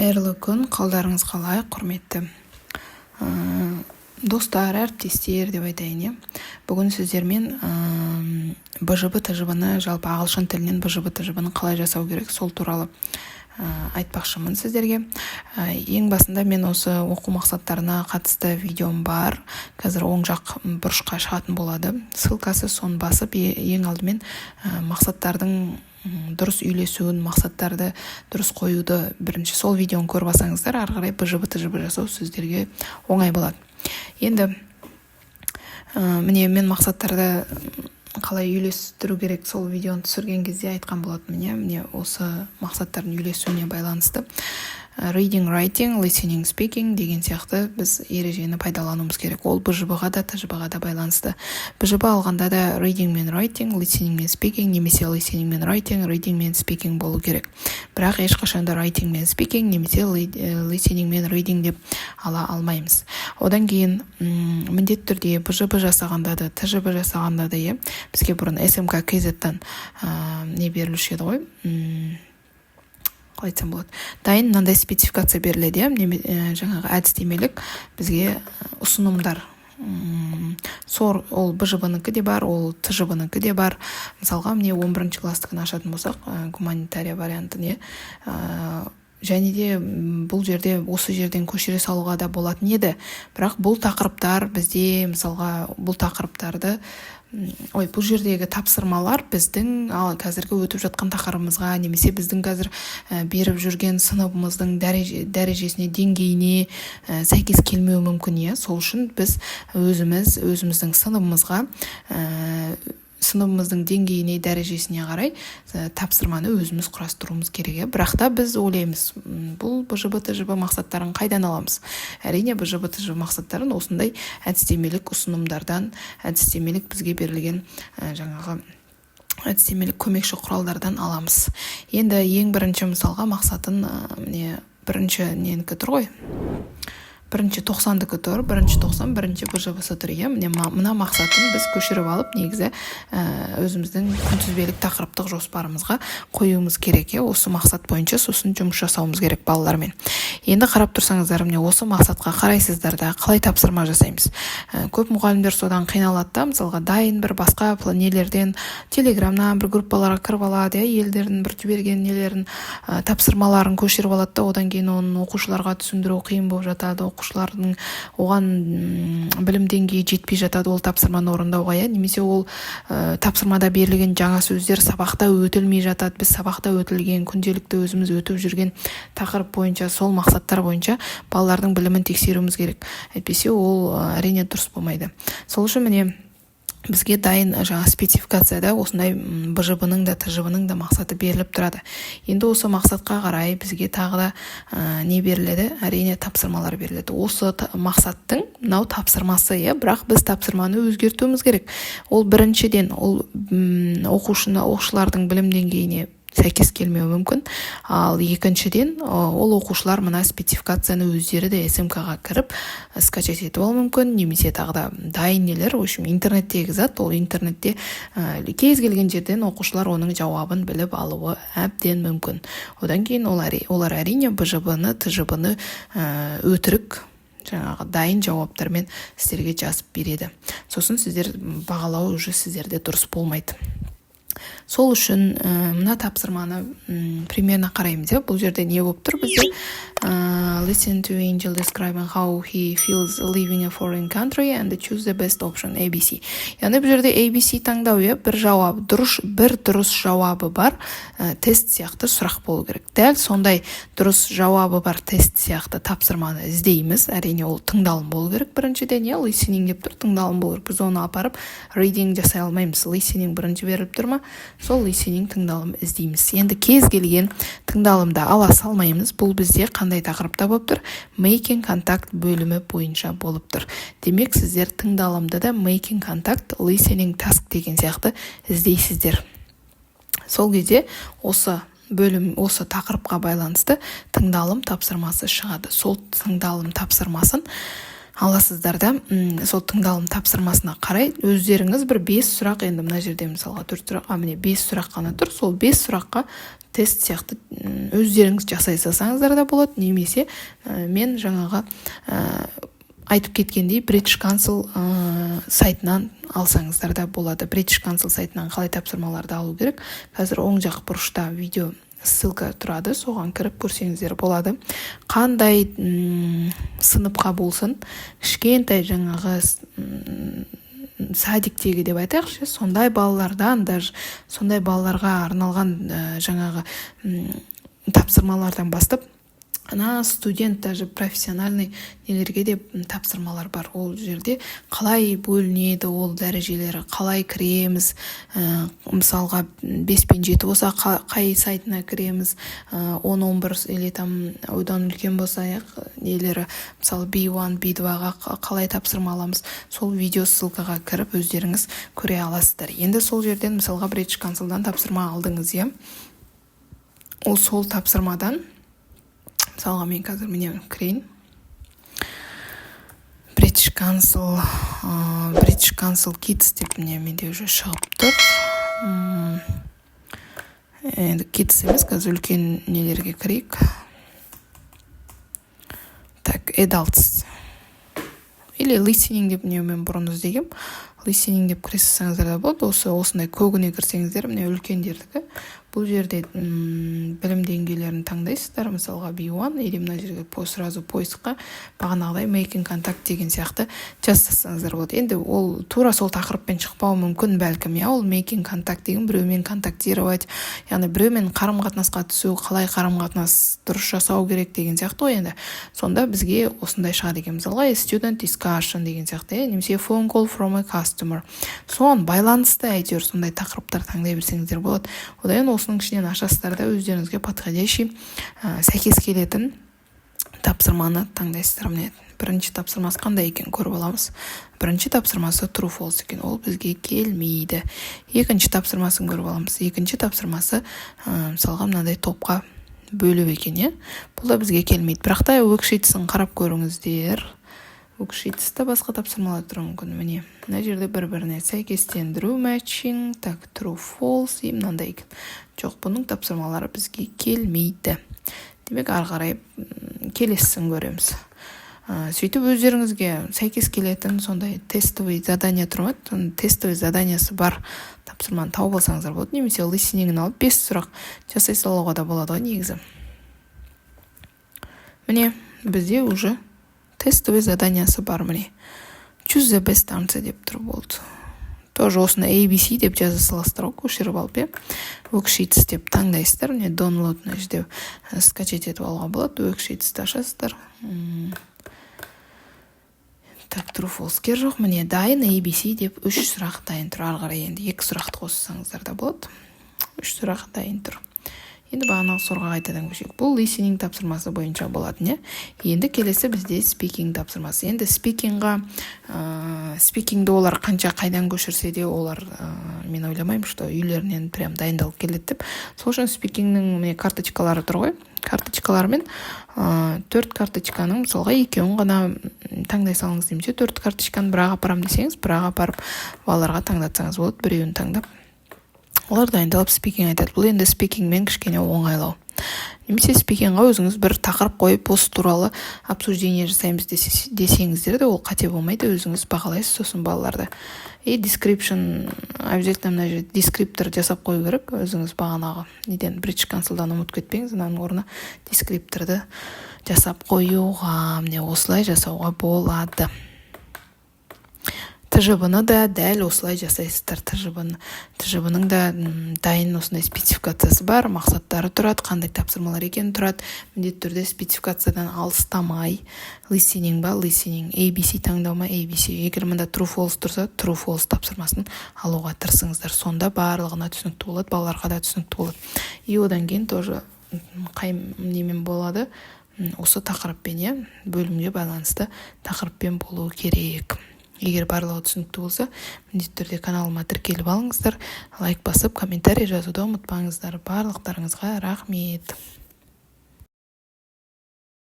Қайырлы күн, қалдарыңыз қалай, құрметті достар, әріптестер деп айтайын. Бүгін сіздермен БЖБ ТЖБ-ны, жалпы ағылшын тілінен БЖБ ТЖБ-ны қалай жасау керек, сол туралы айтпақшымын сіздерге. Ең басында мен осы оқу мақсаттарына қатысты видеом бар. Қазір оң жақ бұрышқа шығатын болады. Ссылкасы соны басып, ең алдымен мақсаттардың дұрыс үйлесуін, мақсаттарды дұрыс қоюды бірінші сол видеоны көріп алсаңыздар, ары қарай БЖБ ТЖБ жасау сіздерге оңай болады. Енді міне мен мақсаттарды қалай үйлестіру керек, сол видеоны түсірген кезде айтқан болатын. Міне осы мақсаттардың үйлесуіне байланысты reading, writing, listening, speaking деген сияқты біз ережені пайдалануымыз керек. Ол БЖБ-ға да, ТЖБ-ға да байланысты. БЖБ алғанда да reading мен writing, listening мен speaking, немесе listening мен writing, reading мен speaking болу керек. Бірақ ешқашанда writing мен speaking, немесе listening мен reading деп ала алмаймыз. Одан кейін міндетті түрде БЖБ жасағанда да, ТЖБ жасағанда да, бізге бұрын СМК KZ-тан не берілуші еді ғой? Айтсам болады. Дайын мынандай спецификация беріледі, жаңағы әдістемелік бізге ұсынымдар. Ол БЖБ-нікі де бар, ол ТЖБ-нікі де бар. Мысалға, міне 11-ші класстықын ашатын болсақ, гуманитария варианты не. Және де бұл жерде осы жерден көшіре салуға да болатын еді. Бірақ бұл тақырыптар бізде, мысалға, бұл тақырыптарды бұл жердегі тапсырмалар біздің қазіргі өтіп жатқан тақырыбымызға, немесе біздің қазір беріп жүрген сыныбымыздың дәрежесіне, деңгейіне сәйкес келмеуі мүмкін. Сол үшін біз өзіміздің сыныбымыздың деңгейіне, дәрежесіне қарай тапсырманы өзіміз құрастыруымыз керек. Бірақ та біз ойлаймыз, бұл БЖБ ТЖБ мақсаттарын қайдан аламыз? Әрине, БЖБ ТЖБ мақсаттарын осындай әдістемелік ұсынымдардан, әдістемелік бізге берілген жаңағы әдістемелік көмекші құралдардан аламыз. Енді ең бірінші мысалға мақсатын бірінші ненікі тұр ғой? Бірінші 90-дікі тұр, бірінші 90, бірінші БЖБ-сы тұр. Мына мақсатын біз көшіріп алып, негізі өзіміздің күнтізбелік тақырыптық жоспарымызға қоюымыз керек. Осы мақсат бойынша сосын жұмыс жасауымыз керек балалармен. Енді қарап тұрсаңыздар, міне осы мақсатқа қарайсыздар да, қалай тапсырма жасаймыз. Көп мұғалімдер содан қиналады да, мысалға дайын бір басқа планелерден, телеграмнан бір группаларға кіріп алады, елдердің бір жіберген нелерін, тапсырмаларын көшіріп алады да, одан кейін оның оқушыларға түсіндіру қиын болып жатады, оқушылардың оған білім деңгейі жетпей жатады ол тапсырманы орындауға, немесе ол тапсырмада берілген жаңа сөздер сабақта өтілмей жатады. Біз сабақта өтілген, күнделікті өзіміз өтіп жүрген тақырып бойынша, сол мақсаттар бойынша балалардың білімін тексеруіміз керек. Әйтпесе ол әрине дұрыс болмайды. Сол үшін міне бізге дайын жаңа спецификацияда осындай БЖБ-ның да ТЖБ-ның да мақсаты беріліп тұрады. Енді осы мақсатқа қарай бізге тағы да не беріледі? Әрине тапсырмалар беріледі. Осы мақсаттың мынау тапсырмасы, бірақ біз тапсырманы өзгертуіміз керек. Ол біріншіден ол оқушылардың білім деңгейіне сәйкес келмеуі мүмкін. Ал екіншіден ол оқушылар мына спецификацияны өздері де СМК-ға кіріп скачать етіп алуы мүмкін, немесе тағы да дайын нелер, интернеттегі зат, ол интернетте кез келген жерден оқушылар оның жауабын біліп алуы әбден мүмкін. Одан кейін олар әрине БЖБ-ны, ТЖБ-ны өтірік жаңағы дайын жауаптармен сіздерге жазып береді. Сосын сіздер бағалау уже сіздерде дұрыс болмайды. Сол үшін мына тапсырманы примерно қараймыз. Бұл жерде не болып тұр бізде? Listen to Angel describing how he feels living in a foreign country and choose the best option, ABC. Яғни бұл жерде ABC таңдау, бір жауап, бір дұрыс жауабы бар тест сияқты сұрақ болу керек. Дәл сондай дұрыс жауабы бар тест сияқты тапсырманы іздейміз. Әрине ол тыңдалым болу керек. Біріншіден listening деп тұр, тыңдалым болу керек. Біз оны апарып reading жасай алмаймыз. Listening бірінші беріліп тұр ма? Сол listening тыңдалым іздейміз. Енді кез келген тыңдалымды ала салмаймыз. Бұл бізде қандай тақырыпта болып тұр? Making contact бөлімі бойынша болып тұр. Демек, сіздер тыңдалымды да making contact, listening task деген сияқты іздейсіздер. Сол кезде осы тақырыпқа байланысты тыңдалым тапсырмасы шығады. Сол тыңдалым тапсырмасын аласыздар да. Сол тыңдалым тапсырмасына қарай өздеріңіз бір 5 сұрақ, енді мына жерде мысалға 4 сұрақ, міне 5 сұрақ қана тұр. Сол 5 сұраққа тест сияқты өздеріңіз жасай салсаңыздар да болады, немесе мен жаңағы айтып кеткендей British Council сайтынан алсаңыздар да болады. British Council сайтынан қалай тапсырмаларды алу керек? Қазір оң жақ бұрышта видео ссылка тұрады, соған кіріп көрсеңіздер болады. Қандай сыныпқа болсын, кішкентай жаңағы садиктегі деп айтайықшы, сондай балалардан, даже сондай балаларға арналған жаңағы тапсырмалардан бастап, ана студент, даже профессиональный нелерге де тапсырмалар бар. Ол жерде қалай бөлінеді, ол дәрежелері, қалай кіреміз, мысалға 5 пен 7 болса қай сайтына кіреміз, 10-11 или там одан үлкен болса нелері, мысалы B1, B2-ға қалай тапсырма аламыз, сол видео ссылкаға кіріп өздеріңіз көре аласыздар. Енді сол жерден мысалға British Council'дан тапсырма алдыңыз, ол сол тапсырмадан мысалға мен қазір міне кірейін. British Council Kids деп менде уже шығып тұр. Енді Kids емес, қазір үлкен нелерге кірейік. Так, Adults. Или Listening деп мен бұрын іздегем. Listening деп кірсеңіздер де болады. Осындай көгіне кірсеңіздер, міне үлкендердікі. Бұл жерде білім деңгейлерін таңдайсыздар, мысалға B1, или мына жерге сразу поисққа бағанағыдай making contact деген сияқты жазсаңыздар болады. Енді ол тура сол тақырыппен шықпауы мүмкін бәлкім, ол making contact деген біреумен контактировать, яғни біреумен қарым-қатынасқа түсу, қалай қарым-қатынас дұрыс жасау керек деген сияқты ғой. Енді сонда бізге осындай шығады екен, мысалға student discussion деген сияқты, немесе phone call from a customer. Соған байланысты әйтеуір сондай тақырыптар таңдай берсеңіздер болады. Одан осының ішінен ашасыздар да өздеріңізге подходящий сәйкес келетін тапсырманы таңдайсыздар. Міне бірінші тапсырмасы қандай екен көріп аламыз. Бірінші тапсырмасы true false екен, ол бізге келмейді. Екінші тапсырмасын көріп аламыз. Екінші тапсырмасы мысалға мынандай топқа бөлу екен, бұл да бізге келмейді. Бірақ та worksheet'ін қарап көріңіздер. Worksheet'та басқа тапсырмалар тұруы мүмкін. Міне мына жерде бір-біріне сәйкестендіру, matching, так, true false, мынандай екен. Жоқ, бұның тапсырмалары бізге келмейді. Демек, ары қарай келесісін көреміз. Сөйтіп өздеріңізге сәйкес келетін сондай тестовый задание тұрмайды. Тестовый заданиясы бар тапсырманы тауып алсаңыздар болады. Немесе listening'ін алып 5 сұрақ жасай салуға да болады ғой негізі. Міне бізде уже тестовый заданиясы бар. Міне choose the best answer деп тұр болды. Тоже осыны ABC деп жаза саласыздар ғой, көшіріп алып, worksheets деп таңдайсыздар. Міне download деп скачать етіп алуға болады. Worksheets'ті ашасыздар. Так, true false кер жоқ. Міне дайын ABC деп 3 сұрақ дайын тұр. Ары қарай енді 2 сұрақты қоссаңыздар да болады. 3 сұрақ дайын тұр. Енді бағанағы сұрға қайтадан көшейік. Бұл listening тапсырмасы бойынша болатын, Енді келесі бізде speaking тапсырмасы. Енді speakingді олар қайдан көшірсе де, олар мен ойламаймын, что үйлерінен прям дайындалып келеді деп. Сол үшін speakingнің міне карточкалары тұр ғой. Карточкалармен 4 карточканың мысалға 2-ін ғана таңдай салыңыз, немесе 4 карточканы бірақ апарам десеңіз, бірақ апарып балаларға таңдатсаңыз болады, біреуін таңдап. Олар дайындалып спикинг айтады. Бұл енді спикингмен кішкене оңайлау. Немесе спикингға өзіңіз бір тақырып қойып, осы туралы обсуждение жасаймыз десеңіздер де, ол қате болмайды, өзіңіз бағалайсыз сосын балаларды. Description, обязательно мына жерде дескриптор жасап қою керек, өзіңіз бағанағы неден British Council'дан ұмытып кетпеңіз, ананың орнына дескрипторды жасап қоюға, міне осылай жасауға болады. ТЖБ-ны да дәл осылай жасайсыздар. ТЖБ-ның да дайын осындай спецификациясы бар, мақсаттары тұрады, қандай тапсырмалар екені тұрады. Міндетті түрде спецификациядан алыстамай, listening ба, listening, ABC таңдау ма, ABC. Егер мында true false тұрса, true false тапсырмасын алуға тырысыңыздар. Сонда барлығына түсінікті болады, балаларға да түсінікті болады. Одан кейін тоже қай немен болады, осы тақырыппен, бөлімге байланысты тақырыппен болуы керек. Егер барлығы түсінікті болса, міндетті түрде каналыма тіркеліп алыңыздар, лайк басып, комментарий жазуды ұмытпаңыздар. Барлықтарыңызға рахмет.